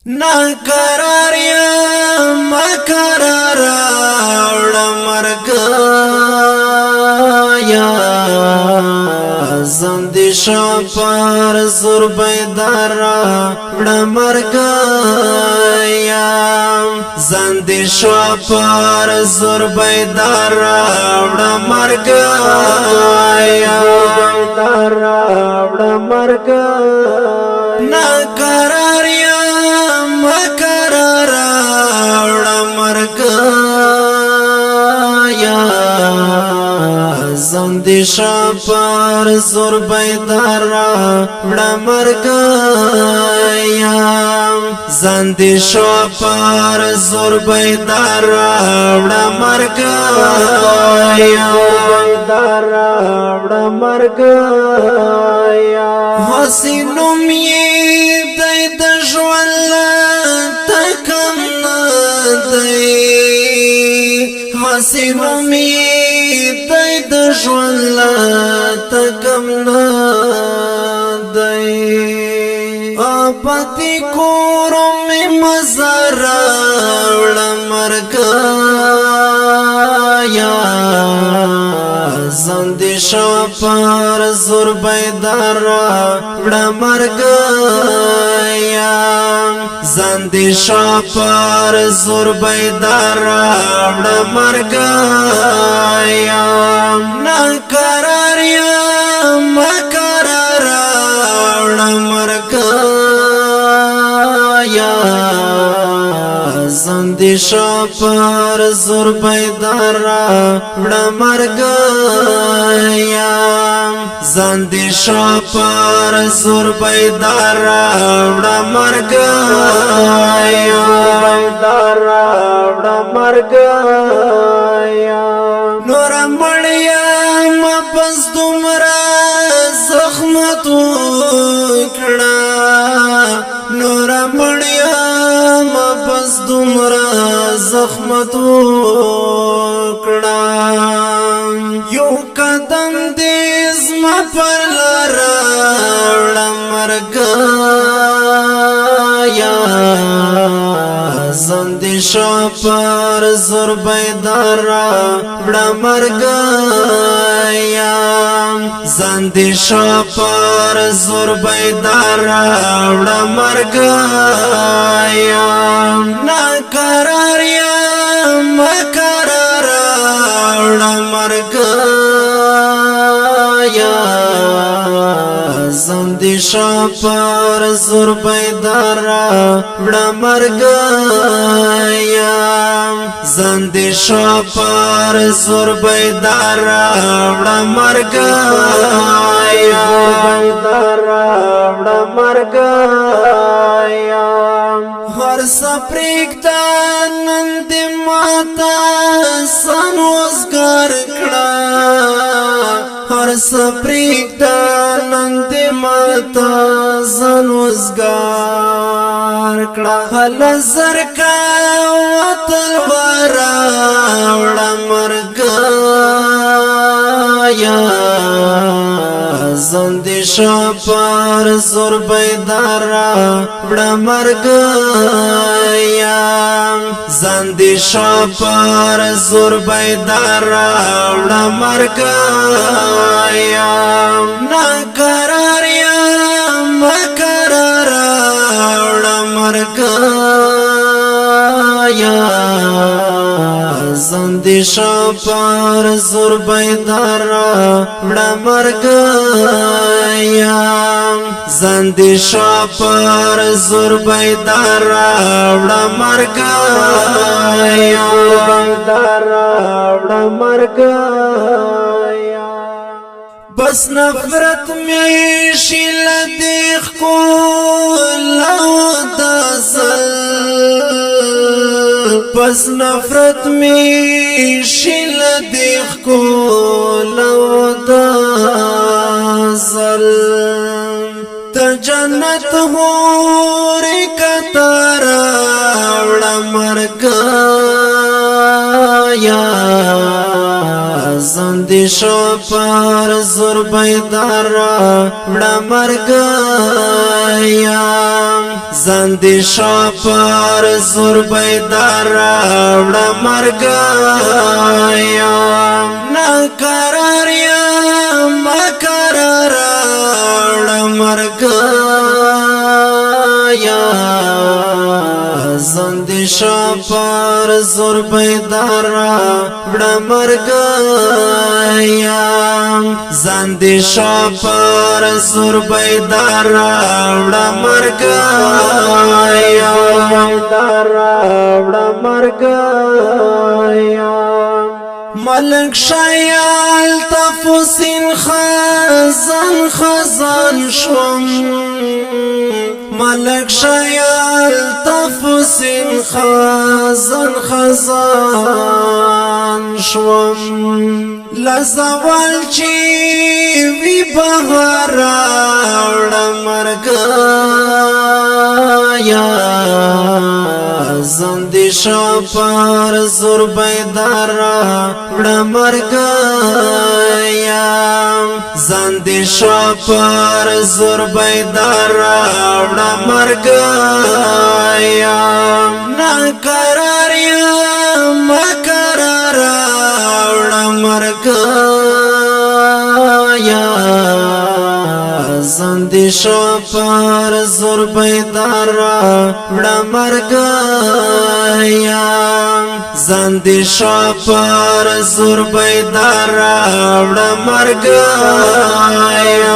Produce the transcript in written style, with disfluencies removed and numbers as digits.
ناقرار یا مقرار اوڑا مرگ یا زندی شاپار زور بیدار اوڑا مرگ یا زندی شاپار زور بیدار اوڑا مرگ یا بیدار اوڑا مرگ ناقرار یا مقرار اوڑا مرگ یا زندی شاپار زور بیدار اوڑا مرگ یا زندی شاپار زور بیدار اوڑا مرگ یا بیدار اوڑا مرگ یا حسینم یہ دید جوال تکم ندی حسینم یہ دید جوال تکم ندی آپتی کورم مزار اوڑا مرگ یا زندی شاپار زور بیدار اوڑا مرگ یا زندی شاپار زور بیدار اوڑا مرگ یا ناقرار یا مقرار اوڑا مرگ یا زندی شاپار زور بیدار اوڑا مرگ یا زندی شاپار زور بیدار اوڑا مرگ یا بیدار اوڑا مرگ یا نورا مڑیا مپس دمرا زخمت وکڑا نورا مڑیا مپس دمرا زخمت وکڑا یو قدم دیز ما پر لارا اوڑا مرگ یا زندی شاپار زور بیدار اوڑا مرگ یا زندی شاپار زور بیدار اوڑا مرگ یا ناقرار یا مقرار اوڑا مرگ یا زندی شاپار زور بیدار اوڑا مرگ یا زندی شاپار زور بیدار اوڑا مرگ یا بیدار اوڑا مرگ یا هر سپریکتا نند ماتا سنوزگار کڑا هر سپریکتا نند ماتا سنوزگار کڑا حل زرکا و تلوارا اوڑا مرگ یا زندی شاپار زور بیدار اوڑا مرگ یا زندی شاپار زور بیدار اوڑا مرگ یا ناقرار یا مقرار اوڑا مرگ یا زندی شاپار زور بیدار اوڑا مرگ یا زندی شاپار زور بیدار اوڑا مرگ یا بیدار اوڑا مرگ یا بس نفرت میں شیل دیکھ کو لو دزل بس نفرت میں شیل دیکھ کو لو دزل تا جنت ہو ری کتار اوڑا مرگ یا زندی زندی شو پر زور بیدار وڑا مرگایم زندی شو پر زور بیدار وڑا مرگایم نقرار یم مقرار وڑا مرگایم زندی شو پر زور بیدار وڑا مرگایم زندی شو پر زور بیدار وڑا مرگایم ملک شایال تفوسین خزان خزان شوم ملک شایال تفوسین خزان خزان شوم لزوال چی وی بهارا وڑا مرگایا زندی شو پر زور بیدارا وڑا مرگایا زندی شو پر زور بیدارا وڑا مرگایا نقرار یم مقرار وڑا مرگایا زندی شو پر زور بیدارا وڑا مرگایا زندی شو پر زور بیدارا وڑا مرگایا